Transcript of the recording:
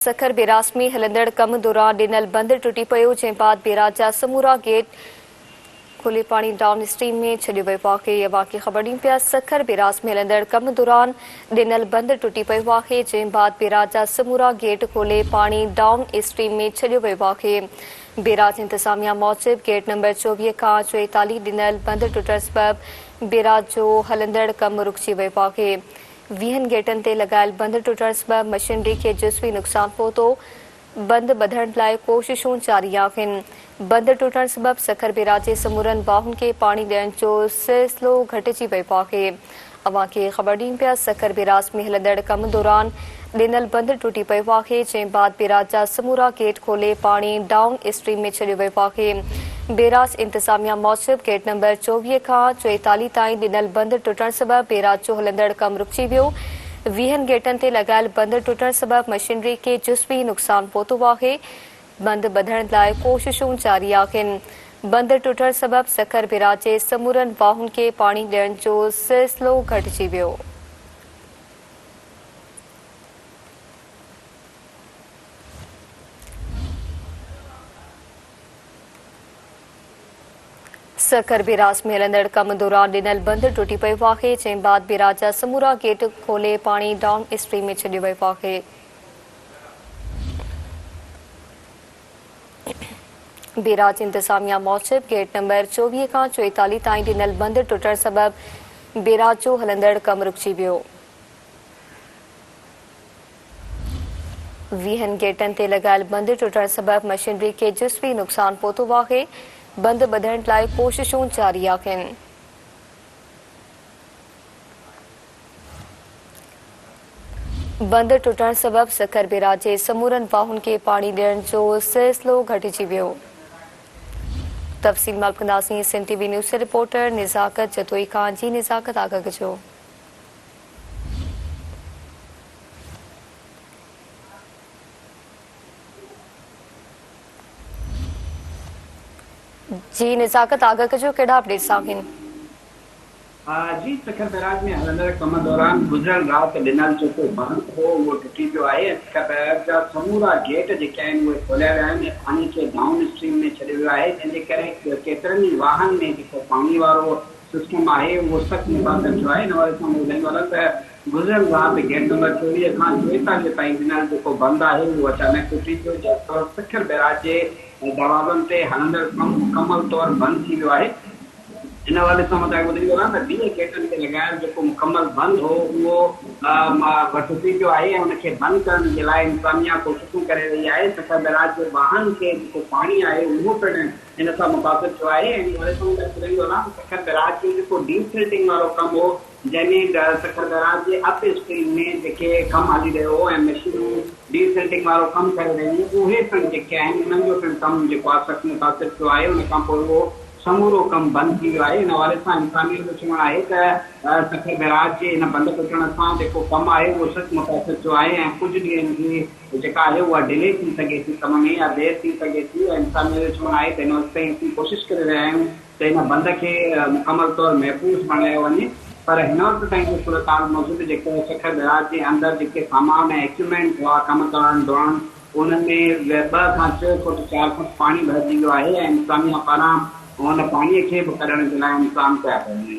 सखर बेरास में हलंदड़ कम दौरान डिनल बंद टुटी पियो जंहिं बाद बेराज जा समूरा गेट खोले पानी डाउन स्ट्रीम में छॾियो वियो आहे। अवां खे ख़बर ॾियूं पिया सखर बेरास में हलंदड़ कम दौरान डिनल बंद टुटी पियो आहे जंहिं बाद बेराज जा समूरा गेट खोले पानी डाउन स्ट्रीम में छॾियो वियो आहे। बेराज इंतज़ामिया मूजिब गेट नंबर 24 खां 44 डिनल बंद टुटण सबबि बेराज जो हलंदड़ कम रुकिजी वियो आहे। 20 गेटनि ते लॻायल बंद टुटण सबबि मशीनरी खे जुज़वी नुक़सान पहुतो। बंद ॿधण लाइ कोशिशूं जारी आहिनि। बंद टुटण सबबि सखर बेराज जे समूरनि बाहुनि खे पाणी ॾियण जो सिलसिलो घटिजी वियो आहे। अवां खे ख़बर ॾियूं पिया सखर बेराज में हलंदड़ कम दौरान डिनल बंद टुटी पियो आहे जंहिं बाद बेराज जा समूरा गेट खोले पाणी डाउन स्ट्रीम में छॾियो वियो आहे। बेराज इंतज़ामिया मूजिब गेट नंबर 24 खां 44 ताईं डिनल बंद टुटण सबबि बेराज जो हलंदड़ कम रुकिजी वियो। 20 गेटनि ते लॻायल बंद टुटण सबबि मशीनरी खे जुज़वी नुक़सान पहुतो आहे। बंद ॿधण लाइ कोशिशूं जारी आहिनि। बंद टुटण सबबि सखर बेराज जे समूरनि बाहुनि खे पाणी ॾियण जो सिलसिलो घटिजी वियो। सखर बेराज में हलंदड़ कम दौरान डिनल बंद टुटी पियो आहे जंहिं बाद बेराज जा समूरा गेट खोले पाणी डाउन स्ट्रीम में छॾियो वियो आहे। बेराज इंतज़ामिया मूजिब गेट नंबर 24 खां 44 ताईं डिनल बंद टुटण सबबि बेराज जो हलंदड़ कम रुकिजी वियो। 20 गेटनि ते लॻायल बंद टुटण सबबि मशीनरी खे जुज़वी नुक़सान पहुतो आहे। बंद ॿधण लाइ कोशिशूं जारी आहिनि। बंद टुटण सबबि सखर बेराज जे समूरनि बाहुनि खे पाणी ॾियण जो सिलसिलो घटिजी वियो। तफ़सील मालूम कंदासीं Sindh TV news reporter Nizakat Jatoi खां। जी निज़ाकत आगाह कजो। जी निज़ाकत आगाह कजो कहिड़ा अपडेट्स आहिनि? जी सखर बेराज में हलंदड़ कम दौरान गुज़िरियल राति डिनल जेको बंद हो उहो टुटी पियो आहे। सखर बेराज जा समूरा गेट जेके आहिनि उहे खोलिया विया आहिनि। पाणी खे डाउन स्ट्रीम में छॾियो वियो आहे जंहिंजे करे केतिरनि ई वाहन में जेको पाणी वारो सिस्टम आहे उहो सख़्तु मुतासिर थियो आहे। इन वजह सां ॿुधाईंदो त गुज़िरियल राति गेट नंबर 24 खां 44 ताईं डिनल जेको बंदि आहे उहो अचानक टुटी पियो जंहिं सखर बेराज जे दरवाज़नि ते हलंदड़ कमु मुकमल तौरु बंदि थी वियो आहे। इन हवाले सां मां तव्हांखे ॿुधाईंदो आहियां त 20 गेटनि ते लॻायल जेको मुकमल बंदि हो उहो टुटी पियो आहे ऐं उनखे बंदि करण जे लाइ इंतज़ामिया कोशिशूं करे रही आहे। सखर बेराज जे वाहन खे जेको पाणी आहे उहो पिणु इन सां मुतासिर थियो आहे। इन वजह सां ॿुधाईंदो आहियां सखर बेराज जो जेको डीसिल्टिंग वारो कमु हो जंहिंमें सखर बेराज जे अप स्ट्रीम में जेके कमु हली रहियो हो ऐं मशीनूं डीसिल्टिंग वारो कमु करे रहियूं उहे पिणु जेके आहिनि उन्हनि जो पिणु कमु जेको आहे सख़्तु मुतासिर थियो आहे। उन खां पोइ उहो समूरो कमु बंदि थी वियो आहे। इन हवाले सां इंसानियत जो चवणु आहे त सखर बेराज जे इन बंदि टुटण सां जेको कमु आहे उहो सख़्तु मुतासिर थियो आहे ऐं कुझु ॾींहंनि जी जेका आहे उहा डिले थी सघे थी कम में या देरि थी सघे थी। ऐं इंसानियत जो चवणु आहे त हिन वक़्तु ताईं असीं कोशिशि करे रहिया आहियूं त हिन बंद खे मुकमल तौरु महफ़ूज़ बणायो वञे। पर हिन वक़्तु ताईं जो सूरत हाल मौजूदु जेको सखर बेराज जे अंदरि जेके सामान ऐं इक्विपमेंट हुआ कमु करण दौरान उन्हनि में 2 खां 6 फुट 4 फुट पाणी भरिजी वियो आहे ऐं इंतज़ामिया पारां उन पाणीअ खे बि कढण जे लाइ इंतज़ाम कया पिया आहिनि।